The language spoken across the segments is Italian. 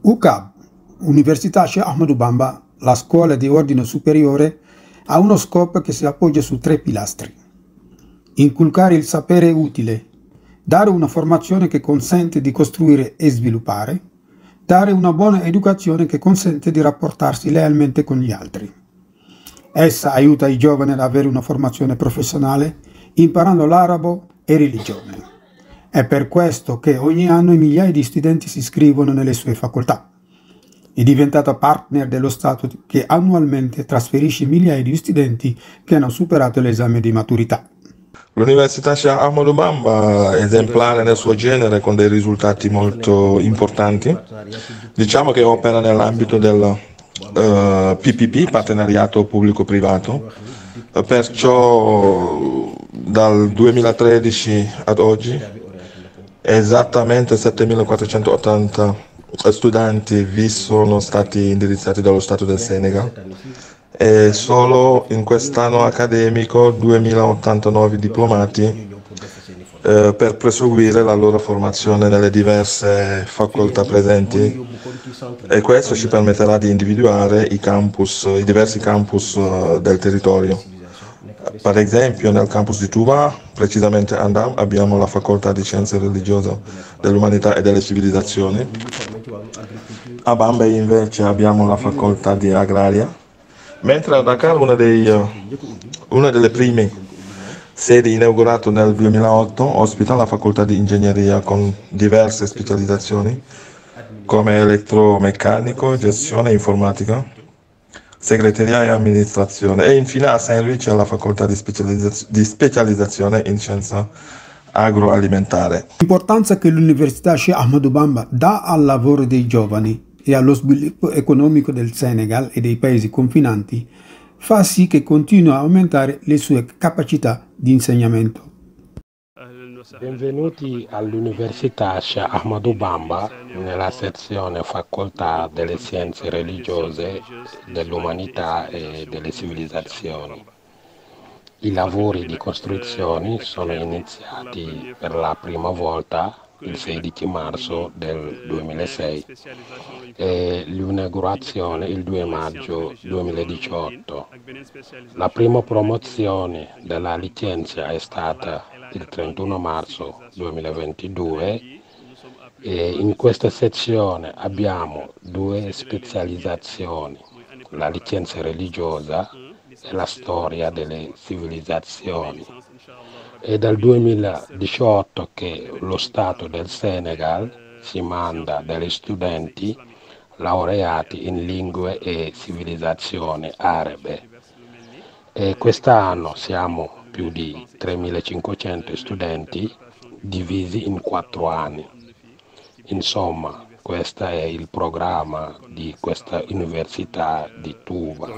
UCAB, Università Sheikh Ahmadou Bamba, la scuola di ordine superiore, ha uno scopo che si appoggia su 3 pilastri. Inculcare il sapere utile, dare una formazione che consente di costruire e sviluppare, dare una buona educazione che consente di rapportarsi lealmente con gli altri. Essa aiuta i giovani ad avere una formazione professionale imparando l'arabo e religione. È per questo che ogni anno migliaia di studenti si iscrivono nelle sue facoltà. È diventata partner dello Stato che annualmente trasferisce migliaia di studenti che hanno superato l'esame di maturità. L'Università Sheikh Ahmadou Bamba è esemplare nel suo genere con dei risultati molto importanti. Diciamo che opera nell'ambito del PPP, partenariato pubblico-privato, perciò dal 2013 ad oggi esattamente 7.480 studenti vi sono stati indirizzati dallo Stato del Senegal e solo in quest'anno accademico 2.089 diplomati per proseguire la loro formazione nelle diverse facoltà presenti, e questo ci permetterà di individuare i diversi campus del territorio. Per esempio nel campus di Touba, precisamente a Ndam, abbiamo la facoltà di scienze religiose, dell'umanità e delle civilizzazioni. A Bambey invece abbiamo la facoltà di agraria, mentre a Dakar una delle prime sedi inaugurate nel 2008 ospita la facoltà di ingegneria con diverse specializzazioni come elettromeccanico, gestione informatica, segreteria e amministrazione, e infine a Saint-Louis c'è la facoltà di specializzazione in scienza agroalimentare. L'importanza che l'Università Sheikh Ahmadou Bamba dà al lavoro dei giovani e allo sviluppo economico del Senegal e dei paesi confinanti fa sì che continui a aumentare le sue capacità di insegnamento. Benvenuti all'Università Sheikh Ahmadou Bamba nella sezione Facoltà delle Scienze Religiose, dell'Umanità e delle Civilizzazioni. I lavori di costruzione sono iniziati per la prima volta il 16 marzo del 2006 e l'inaugurazione il 2 maggio 2018. La prima promozione della licenza è stata il 31 marzo 2022 e in questa sezione abbiamo 2 specializzazioni, la licenza religiosa e la storia delle civilizzazioni. È dal 2018 che lo Stato del Senegal si manda degli studenti laureati in lingue e civilizzazioni arabe e quest'anno siamo più di 3.500 studenti divisi in 4 anni. Insomma, questo è il programma di questa università di Touba.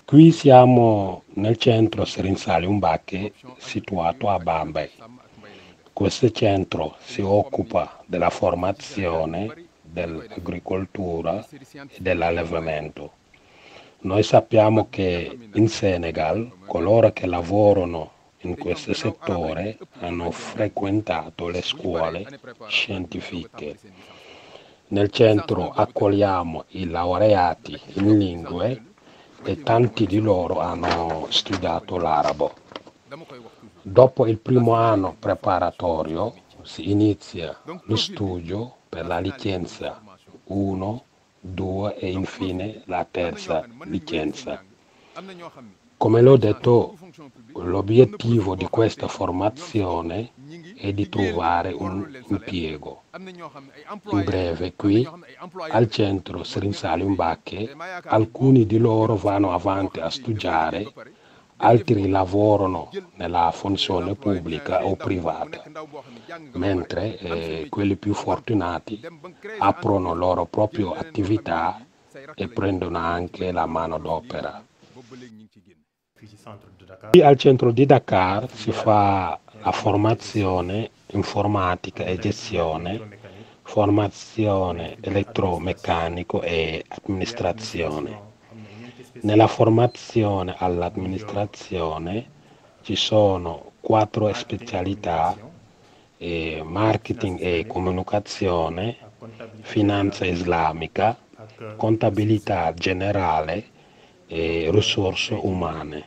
Qui siamo nel centro Serigne Saliou Mbacké situato a Bambey. Questo centro si occupa della formazione, dell'agricoltura e dell'allevamento. Noi sappiamo che in Senegal coloro che lavorano in questo settore hanno frequentato le scuole scientifiche. Nel centro accogliamo i laureati in lingue e tanti di loro hanno studiato l'arabo. Dopo il primo anno preparatorio si inizia lo studio per la licenza 1, 2 e infine la terza licenza. Come l'ho detto, l'obiettivo di questa formazione è di trovare un impiego. In breve, qui al centro Serigne Saliou Mbacké alcuni di loro vanno avanti a studiare, altri lavorano nella funzione pubblica o privata, mentre quelli più fortunati aprono loro proprie attività e prendono anche la manodopera. Qui al centro di Dakar si fa la formazione informatica e gestione, formazione elettromeccanico e amministrazione. Nella formazione all'amministrazione ci sono 4 specialità: marketing e comunicazione, finanza islamica, contabilità generale e risorse umane.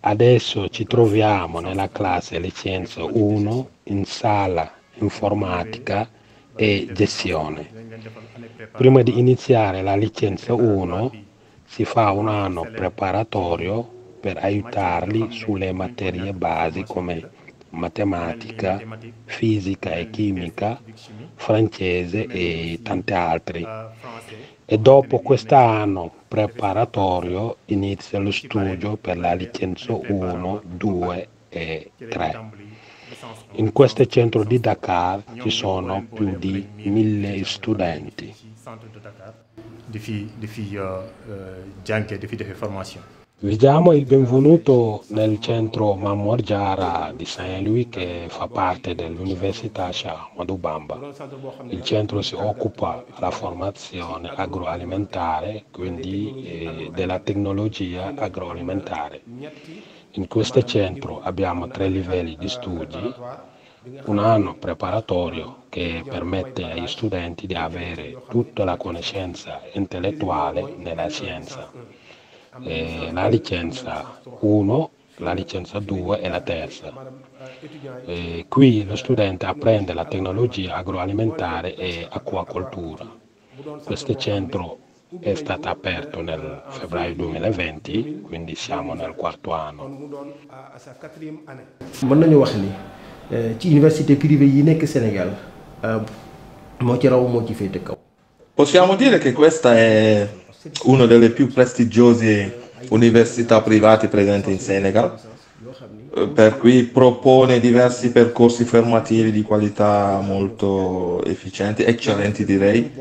Adesso ci troviamo nella classe licenza 1 in sala informatica e gestione. Prima di iniziare la licenza 1 si fa un anno preparatorio per aiutarli sulle materie basi come matematica, fisica e chimica, francese e tante altre. E dopo quest'anno preparatorio inizia lo studio per la licenza 1, 2 e 3. In questo centro di Dakar ci sono più di 1000 studenti. Vi diamo il benvenuto nel centro Mamor Diara di Saint-Louis, che fa parte dell'Università Cheikh Ahmadou Bamba. Il centro si occupa della formazione agroalimentare, quindi della tecnologia agroalimentare. In questo centro abbiamo 3 livelli di studi: un anno preparatorio che permette agli studenti di avere tutta la conoscenza intellettuale nella scienza, la licenza 1, la licenza 2 e la terza. Qui lo studente apprende la tecnologia agroalimentare e acquacoltura. Questo centro è stato aperto nel febbraio 2020, quindi siamo nel 4º anno. Mën nañu wax ni ci université privée yi nekk Sénégal moo ci raw moo ci féete kaw. Possiamo dire che questa è una delle più prestigiose università private presenti in Senegal, per cui propone diversi percorsi formativi di qualità molto efficienti, eccellenti direi.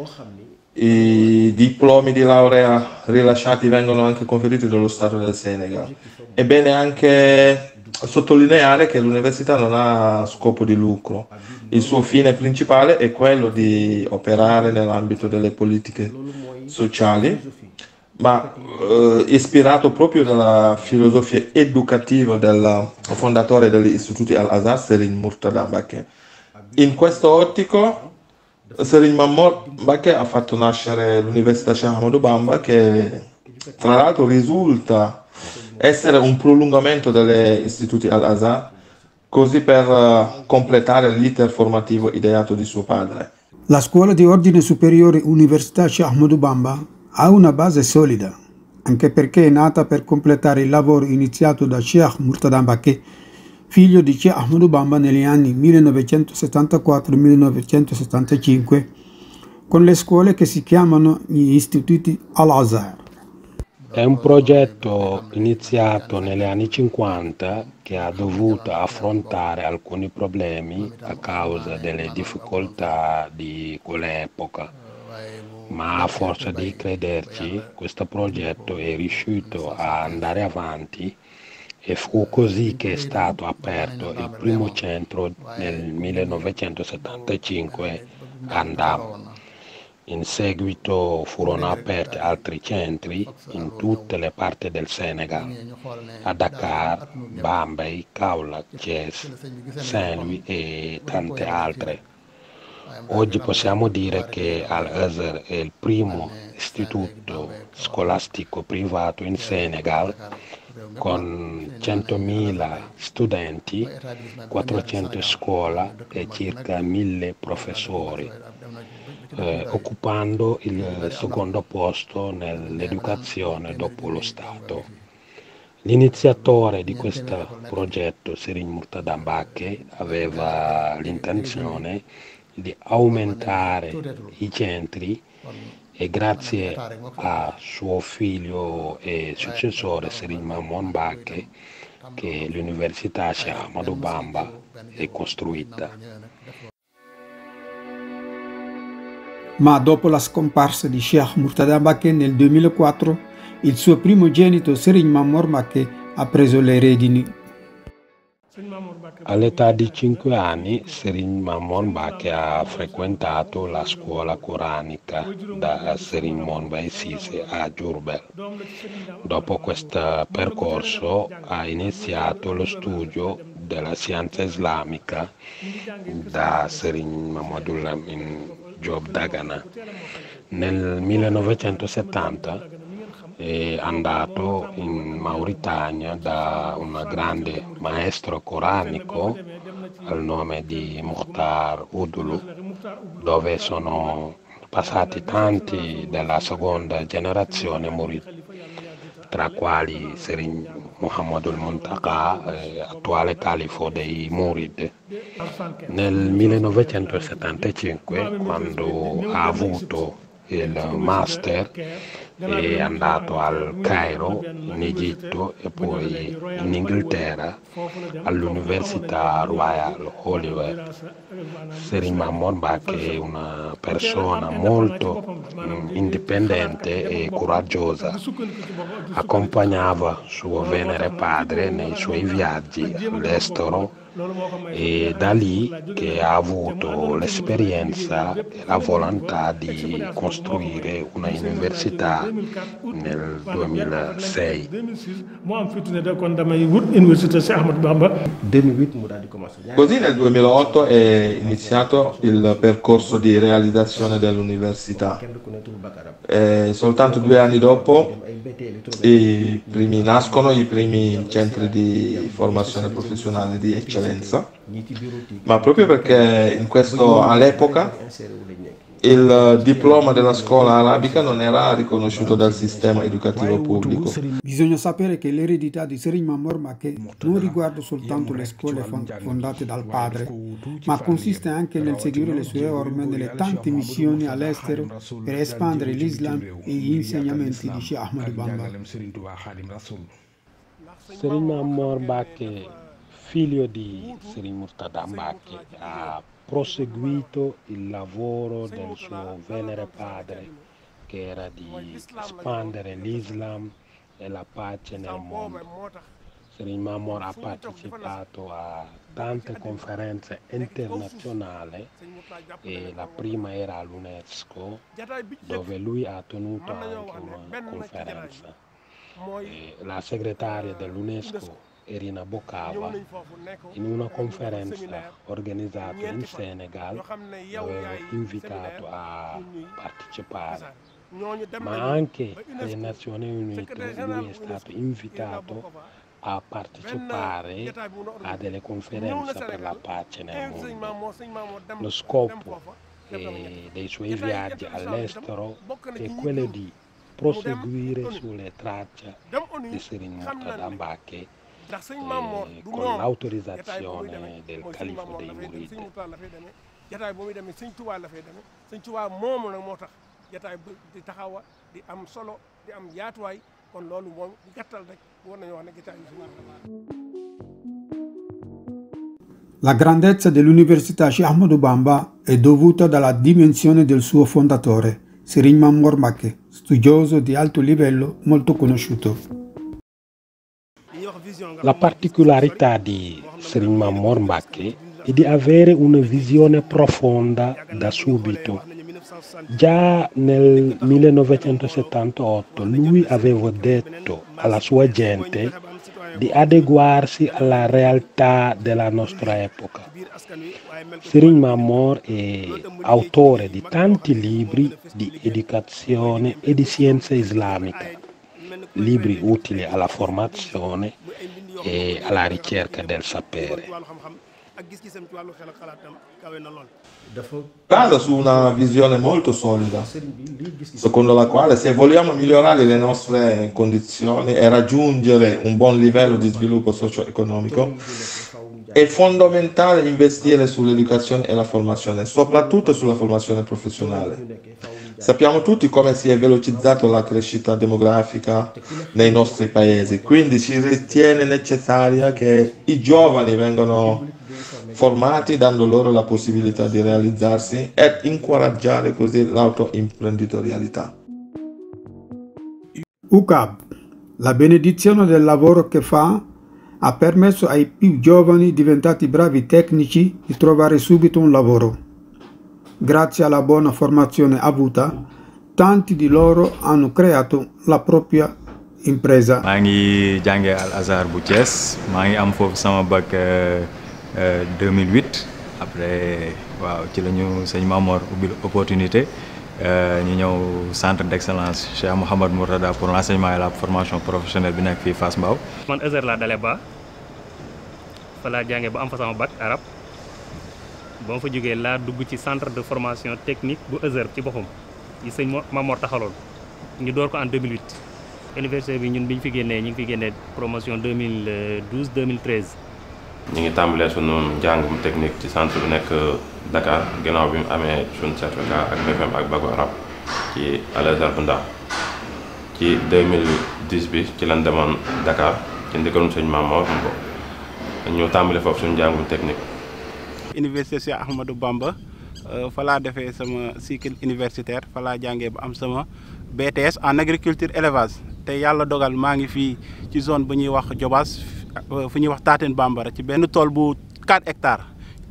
I diplomi di laurea rilasciati vengono anche conferiti dallo Stato del Senegal. È bene anche sottolineare che l'università non ha scopo di lucro. Il suo fine principale è quello di operare nell'ambito delle politiche sociali, ma ispirato proprio dalla filosofia educativa del fondatore degli istituti Al-Azhar, Serigne Murtada Mbacké. In questo ottico Serigne Mamor Mbacké ha fatto nascere l'Università Cheikh Ahmadou Bamba, che tra l'altro risulta essere un prolungamento degli istituti Al-Azhar, così per completare l'iter formativo ideato di suo padre. La scuola di ordine superiore Università Cheikh Ahmadou Bamba ha una base solida, anche perché è nata per completare il lavoro iniziato da Cheikh Murtada Mbacké, figlio di Cheikh Ahmadou Bamba negli anni 1974-1975, con le scuole che si chiamano gli istituti Al-Azhar. È un progetto iniziato negli anni 50 che ha dovuto affrontare alcuni problemi a causa delle difficoltà di quell'epoca, ma a forza di crederci questo progetto è riuscito a andare avanti e fu così che è stato aperto il primo centro nel 1975 a Ndam. In seguito furono aperti altri centri in tutte le parti del Senegal, a Dakar, Bambey, Kaolack, Thiès, Saint-Louis e tante altre. Oggi possiamo dire che Al-Azhar è il primo istituto scolastico privato in Senegal, con 100.000 studenti, 400 scuole e circa 1000 professori, occupando il secondo posto nell'educazione dopo lo Stato. L'iniziatore di questo progetto, Serigne Murtada Mbacké, aveva l'intenzione di aumentare i centri e grazie a suo figlio e successore Serigne Mamor Mbacké che l'Università Cheikh Ahmadou Bamba è costruita. Ma dopo la scomparsa di Cheikh Murtada Mbacké nel 2004, il suo primogenito Serigne Mamor Mbacké ha preso le redini. All'età di 5 anni, Serigne Mamour Mbacke ha frequentato la scuola coranica da Serigne Mounbaye Cissé a Diourbel. Dopo questo percorso ha iniziato lo studio della scienza islamica da Serigne Mamadou Lamine Diop Dagana. Nel 1970 è andato in Mauritania da un grande maestro coranico al nome di Mukhtar Oudoulou, dove sono passati tanti della seconda generazione Murid, tra quali Serigne Mouhamadul Muntaka, attuale califo dei Murid. Nel 1975, quando ha avuto il master, è andato al Cairo, in Egitto e poi in Inghilterra all'Università Royal Holloway. Serigne Mamour Mbacke è una persona molto indipendente e coraggiosa. Accompagnava suo Venere Padre nei suoi viaggi all'estero e da lì che ha avuto l'esperienza e la volontà di costruire una università nel 2006. Così nel 2008 è iniziato il percorso di realizzazione dell'università. Soltanto 2 anni dopo nascono i primi centri di formazione professionale di eccellenza, ma proprio perché all'epoca il diploma della scuola arabica non era riconosciuto dal sistema educativo pubblico. Bisogna sapere che l'eredità di Serigne Mamour Mbacke non riguarda soltanto le scuole fondate dal padre, ma consiste anche nel seguire le sue orme nelle tante missioni all'estero per espandere l'Islam e gli insegnamenti di Sheikh Ahmadou Bamba. Serigne Mamour Mbacke, figlio di Serigne Murtada Mbacke, ha proseguito il lavoro del suo Venere Padre, che era di espandere l'Islam e la pace nel mondo. Serigne Mamour ha partecipato a tante conferenze internazionali e la prima era all'UNESCO, dove lui ha tenuto anche una conferenza. La segretaria dell'UNESCO, Irina Bokava, in una conferenza organizzata in Senegal, l'aveva invitato a partecipare, ma anche alle Nazioni Unite lui è stato invitato a partecipare a delle conferenze per la pace nel mondo. Lo scopo dei suoi viaggi all'estero è quello di proseguire sulle tracce di Serigne Murtada Mbacke con l'autorizzazione del califo dei Mouride. La grandezza dell'Università Sheikh Ahmadou Bamba è dovuta dalla dimensione del suo fondatore, Serigne Mamour Mbacke, studioso di alto livello molto conosciuto. La particolarità di Serigne Mamour Mbacke è di avere una visione profonda da subito. Già nel 1978 lui aveva detto alla sua gente di adeguarsi alla realtà della nostra epoca. Serigne Mamour è autore di tanti libri di educazione e di scienza islamica, libri utili alla formazione e alla ricerca del sapere. Basa su una visione molto solida, secondo la quale se vogliamo migliorare le nostre condizioni e raggiungere un buon livello di sviluppo socio-economico, è fondamentale investire sull'educazione e la formazione, soprattutto sulla formazione professionale. Sappiamo tutti come si è velocizzata la crescita demografica nei nostri paesi, quindi si ritiene necessaria che i giovani vengano formati dando loro la possibilità di realizzarsi e incoraggiare così l'autoimprenditorialità. UCAB, la benedizione del lavoro che fa Ha permesso ai più giovani diventati bravi tecnici di trovare subito un lavoro. Grazie alla buona formazione avuta, tanti di loro hanno creato la propria impresa. maa ngi jàngee Al Azhar bu Thiès maa ngi am foofu sama bac 2008 après waaw ci la ñu sëñ Mamor ubbil opportunité ñu ñëw centre d'excellence Cheikh Mouhamad Mourtada pour l'enseignement et la formation professionnelle bi nekk fii Fass Mbao. man Azhar laa dalee ba fa laa jàngee ba am fa sama bac arab ba ma fa jógee laa dugg ci centre de formation technique bu Azhar ci boppam yi sëñ Mamor taxaloon ñu door ko en 2008. université bi ñun bi ñu fi génnee ñu ngi fi génnee promotion 2012 2013. ñu ngi tàmbalee sunu njàngum technique ci centre bu nekk Dakar ginnaaw bi mu amee suñu certificat ak BFEM ak bac arab ci Al Azhar bu Ndar ci 2010 bi ci lañ demoon Dakar ci ndigalum sëñ Mamor ñu tàmbale foofu suñu njàngum technique. Université Cheikh Ahmadou Bamba fa laa defee sama cycle universitaire fa laa jàngee ba am sama BTS en agriculture élevage te yàlla dogal maa ngi fii ci zone bu ñuy wax Diobass fu ñuy wax Taten Bambara ci benn tool bu 4 hectares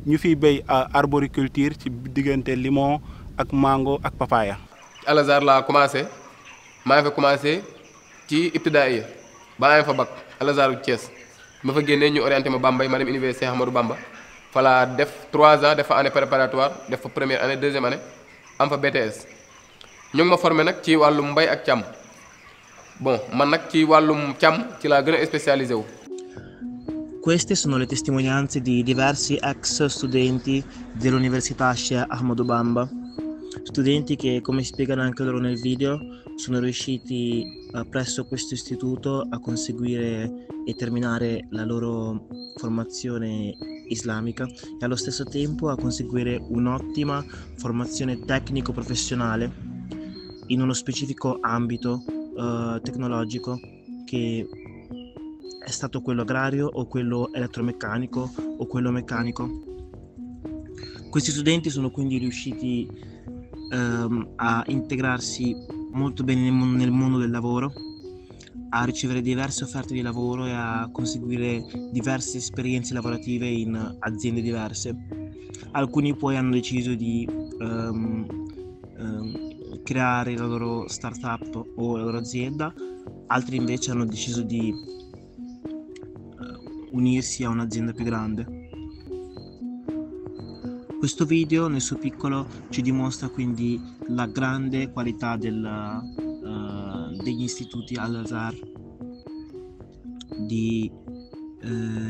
ñu fiy béy arboriculture ci diggante limon ak mango ak papaya. Al Azhar laa commencé maa ngi fa commencé ci ibtidaaiya ba maa ngi fa bac Al Azhar bu Thiès ma fa génnee ñu orienté ma Bambey ma dem université Ahmadou Bamba fa laa def 3 ans def fa année préparatoire def fa première année deuxième année am fa BTS. ñu ngi ma formé nag ci wàllum mbay ak càmm bon man nag ci wàllum càmm ci laa gën a spécialisé wu. Queste sono le testimonianze di diversi ex studenti dell'Università Sheikh Ahmadou Bamba, studenti che, come spiegano anche loro nel video, sono riusciti presso questo istituto a conseguire e terminare la loro formazione islamica e allo stesso tempo a conseguire un'ottima formazione tecnico-professionale in uno specifico ambito tecnologico che è stato quello agrario o quello elettromeccanico o quello meccanico. Questi studenti sono quindi riusciti a integrarsi molto bene nel mondo del lavoro, a ricevere diverse offerte di lavoro e a conseguire diverse esperienze lavorative in aziende diverse. Alcuni poi hanno deciso di creare la loro startup o la loro azienda, altri invece hanno deciso di unirsi a un'azienda più grande. Questo video nel suo piccolo ci dimostra quindi la grande qualità degli istituti Al Azhar di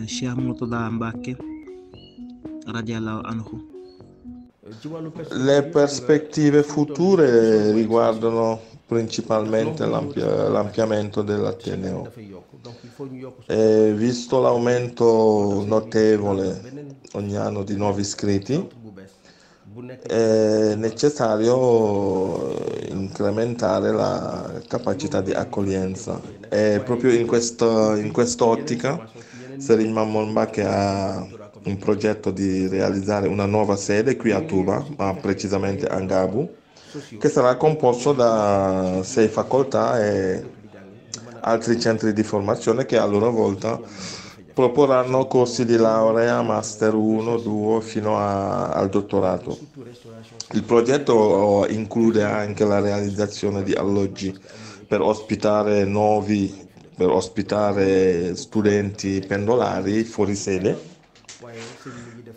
Sheikh Murtada Mbacke radiallahu anhu. Le prospettive future riguardano principalmente l'ampliamento dell'Ateneo. Visto l'aumento notevole ogni anno di nuovi iscritti, è necessario incrementare la capacità di accoglienza. E proprio in quest'ottica Serigne Mamour Mbacke ha un progetto di realizzare una nuova sede qui a Touba, ma precisamente a Ngabu, che sarà composto da 6 facoltà e altri centri di formazione che a loro volta proporranno corsi di laurea, master 1, 2 fino al dottorato. Il progetto include anche la realizzazione di alloggi per ospitare studenti pendolari fuori sede.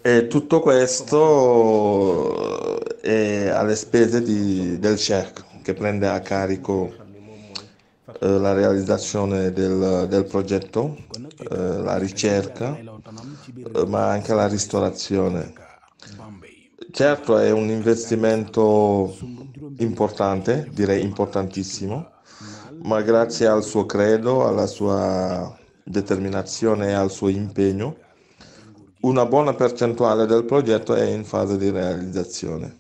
E tutto questo è alle spese del Sheikh, che prende a carico la realizzazione del progetto, la ricerca, ma anche la ristorazione. Certo è un investimento importante, direi importantissimo, ma grazie al suo credo, alla sua determinazione e al suo impegno, una buona percentuale del progetto è in fase di realizzazione.